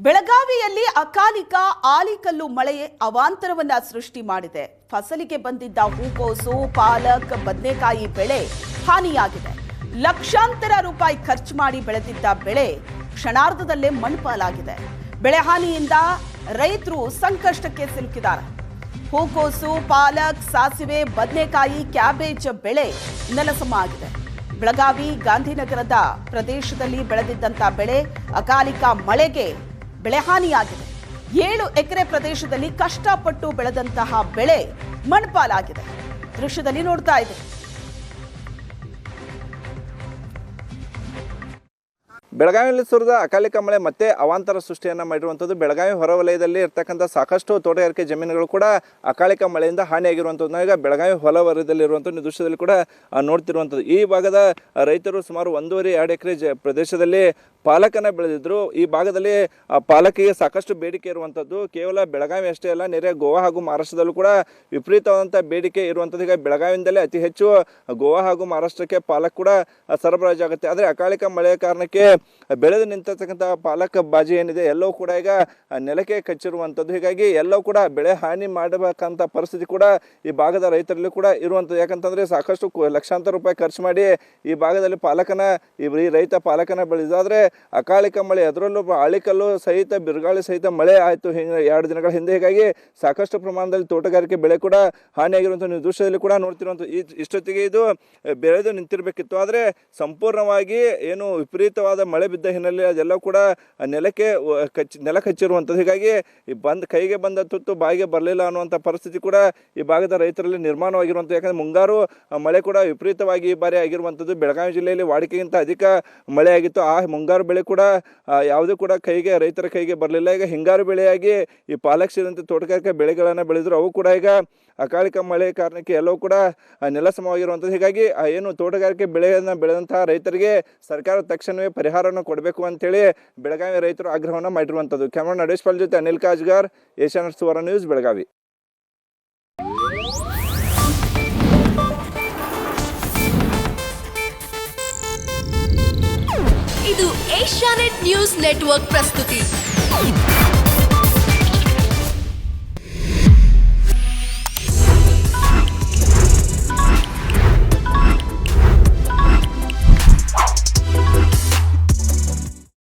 ಬೆಳಗಾವಿಯಲ್ಲಿ ಅಕಾಲಿಕ ಆಲಿಕಲ್ಲು ಮಳೆ ಅವಾಂತರವನ್ನ ಸೃಷ್ಟಿ ಮಾಡಿದೆ. ಫಸಲಿಗೆ ಬಂದಿದ್ದ ಹೂಕೋಸು, ಪಾಲಕ್, ಬದನೆಕಾಯಿ ಬೆಳೆ ಹಾನಿಯಾಗಿದೆ. ಲಕ್ಷಾಂತರ ರೂಪಾಯಿ ಖರ್ಚು ಮಾಡಿ ಬೆಳೆದಿದ್ದ ಬೆಳೆ ಕ್ಷಣಾರ್ಧದಲ್ಲೇ ಮಣ್ಣುಪಾಲಾಗಿದೆ. ಬೆಳೆ ಹಾನಿಯಿಂದ ರೈತರು ಸಂಕಷ್ಟಕ್ಕೆ ಸಿಲುಕಿದ್ದಾರೆ. ಹೂಕೋಸು, ಪಾಲಕ್, ಸಾಸಿವೆ, ಬದನೆಕಾಯಿ, ಕ್ಯಾಬೇಜ್ ಬೆಳೆ ನೆಲಸಮ ಆಗಿದೆ. ಬೆಳಗಾವಿ ಗಾಂಧಿನಗರದ ಪ್ರದೇಶದಲ್ಲಿ ಬೆಳೆದಿದ್ದಂಥ ಬೆಳೆ ಅಕಾಲಿಕ ಮಳೆಗೆ ಬೆಳೆ ಹಾನಿಯಾಗಿದೆ. 7 ಎಕರೆ ಪ್ರದೇಶದಲ್ಲಿ ಕಷ್ಟಪಟ್ಟು ಬೆಳೆದಂತಹ ಬೆಳೆ ಮಣ್ಣುಪಾಲಾಗಿದೆ. ದೃಶ್ಯದಲ್ಲಿ ನೋಡ್ತಾ ಇದೆ. ಬೆಳಗಾವಿಯಲ್ಲಿ ಸುರಿದ ಅಕಾಲಿಕ ಮಳೆ ಮತ್ತೆ ಅವಾಂತರ ಸೃಷ್ಟಿಯನ್ನು ಮಾಡಿರುವಂಥದ್ದು. ಬೆಳಗಾವಿ ಹೊರವಲಯದಲ್ಲಿ ಇರ್ತಕ್ಕಂಥ ಸಾಕಷ್ಟು ತೋಟಗಾರಿಕೆ ಜಮೀನುಗಳು ಕೂಡ ಅಕಾಲಿಕ ಮಳೆಯಿಂದ ಹಾನಿಯಾಗಿರುವಂಥದ್ದು ಈಗ ಬೆಳಗಾವಿ ಹೊರವಲಯದಲ್ಲಿರುವಂಥ ದೃಶ್ಯದಲ್ಲಿ ಕೂಡ ನೋಡ್ತಿರುವಂಥದ್ದು. ಈ ಭಾಗದ ರೈತರು ಸುಮಾರು 1.5-2 ಎಕರೆ ಪ್ರದೇಶದಲ್ಲಿ ಪಾಲಕನ್ನು ಬೆಳೆದಿದ್ರು. ಈ ಭಾಗದಲ್ಲಿ ಪಾಲಕಿಗೆ ಸಾಕಷ್ಟು ಬೇಡಿಕೆ ಇರುವಂಥದ್ದು. ಕೇವಲ ಬೆಳಗಾವಿ ಅಷ್ಟೇ ಅಲ್ಲ, ನೆರೆ ಗೋವಾ ಹಾಗೂ ಮಹಾರಾಷ್ಟ್ರದಲ್ಲೂ ಕೂಡ ವಿಪರೀತವಾದಂಥ ಬೇಡಿಕೆ ಇರುವಂಥದ್ದು. ಈಗ ಬೆಳಗಾವಿಯಿಂದಲೇ ಅತಿ ಹೆಚ್ಚು ಗೋವಾ ಹಾಗೂ ಮಹಾರಾಷ್ಟ್ರಕ್ಕೆ ಪಾಲಕ್ ಕೂಡ ಸರಬರಾಜಾಗುತ್ತೆ. ಆದರೆ ಅಕಾಲಿಕ ಮಳೆಯ ಕಾರಣಕ್ಕೆ ಬೆಳೆದು ನಿಂತಿರ್ತಕ್ಕಂಥ ಪಾಲಕ್ ಬಾಜಿ ಏನಿದೆ ಎಲ್ಲವೂ ಕೂಡ ಈಗ ನೆಲಕ್ಕೆ ಕಚ್ಚಿರುವಂಥದ್ದು. ಹೀಗಾಗಿ ಎಲ್ಲವೂ ಕೂಡ ಬೆಳೆ ಹಾನಿ ಮಾಡಬೇಕಂತ ಪರಿಸ್ಥಿತಿ ಕೂಡ ಈ ಭಾಗದ ರೈತರಲ್ಲಿ ಕೂಡ ಇರುವಂಥದ್ದು. ಯಾಕಂತಂದರೆ ಸಾಕಷ್ಟು ಲಕ್ಷಾಂತರ ರೂಪಾಯಿ ಖರ್ಚು ಮಾಡಿ ಈ ಭಾಗದಲ್ಲಿ ಪಾಲಕನ ಈ ರೈತ ಪಾಲಕನ ಬೆಳೆದಾದರೆ ಅಕಾಲಿಕ ಮಳೆ, ಅದರಲ್ಲೂ ಆಳಿಕಲ್ಲು ಸಹಿತ ಬಿರುಗಾಳಿ ಸಹಿತ ಮಳೆ ಆಯಿತು 2 ದಿನಗಳ ಹಿಂದೆ. ಹೀಗಾಗಿ ಸಾಕಷ್ಟು ಪ್ರಮಾಣದಲ್ಲಿ ತೋಟಗಾರಿಕೆ ಬೆಳೆ ಕೂಡ ಹಾನಿಯಾಗಿರುವಂಥ ನೀವು ದೃಶ್ಯದಲ್ಲಿ ಕೂಡ ನೋಡ್ತಿರುವಂಥ ಇಷ್ಟೊತ್ತಿಗೆ ಇದು ಬೆಳೆದು ನಿಂತಿರಬೇಕಿತ್ತು. ಆದರೆ ಸಂಪೂರ್ಣವಾಗಿ ಏನು ವಿಪರೀತವಾದ ಮಳೆ ಬಿದ್ದ ಹಿನ್ನೆಲೆ ಅದೆಲ್ಲ ಕೂಡ ನೆಲ ಕಚ್ಚಿರುವಂಥದ್ದು. ಹೀಗಾಗಿ ಕೈಗೆ ಬಂದ ತುತ್ತು ಬಾಯಿಗೆ ಬರಲಿಲ್ಲ ಅನ್ನುವಂಥ ಪರಿಸ್ಥಿತಿ ಕೂಡ ಈ ಭಾಗದ ರೈತರಲ್ಲಿ ನಿರ್ಮಾಣವಾಗಿರುವಂಥದ್ದು. ಯಾಕಂದರೆ ಮುಂಗಾರು ಮಳೆ ಕೂಡ ವಿಪರೀತವಾಗಿ ಈ ಬಾರಿ ಆಗಿರುವಂಥದ್ದು. ಬೆಳಗಾವಿ ಜಿಲ್ಲೆಯಲ್ಲಿ ವಾಡಿಕೆಗಿಂತ ಅಧಿಕ ಮಳೆ ಆಗಿತ್ತು. ಆ ಮುಂಗಾರು ಬೆಳೆ ಕೂಡ ಯಾವುದೂ ಕೂಡ ರೈತರ ಕೈಗೆ ಬರಲಿಲ್ಲ. ಈಗ ಹಿಂಗಾರು ಬೆಳೆಯಾಗಿ ಈ ಪಾಲಕ್ ಸೇರಿದಂತೆ ತೋಟಗಾರಿಕೆ ಬೆಳೆಗಳನ್ನು ಬೆಳೆದ್ರು. ಅವು ಕೂಡ ಈಗ ಅಕಾಲಿಕ ಮಳೆ ಕಾರಣಕ್ಕೆ ಎಲ್ಲವೂ ಕೂಡ ನೆಲಸಮವಾಗಿರುವಂಥದ್ದು. ಹೀಗಾಗಿ ಏನು ತೋಟಗಾರಿಕೆ ಬೆಳೆಯನ್ನು ಬೆಳೆದಂತಹ ರೈತರಿಗೆ ಸರ್ಕಾರ ತಕ್ಷಣವೇ ಪರಿಹಾರವನ್ನು ಕೊಡಬೇಕು ಅಂತೇಳಿ ಬೆಳಗಾವಿ ರೈತರು ಆಗ್ರಹವನ್ನು ಮಾಡಿರುವಂಥದ್ದು. ಕ್ಯಾಮರಾ ನಡೆಸ್ಪಾಲ್ ಜೊತೆ ಅನಿಲ್ ಕಾಜ್ಗಾರ್, ಏಷ್ಯಾನೆಟ್ ಸುವರ್ಣ ನ್ಯೂಸ್, ಬೆಳಗಾವಿ. ಇದು ಏಷ್ಯಾನೆಟ್ ನ್ಯೂಸ್ ನೆಟ್ವರ್ಕ್ ಪ್ರಸ್ತುತಿ.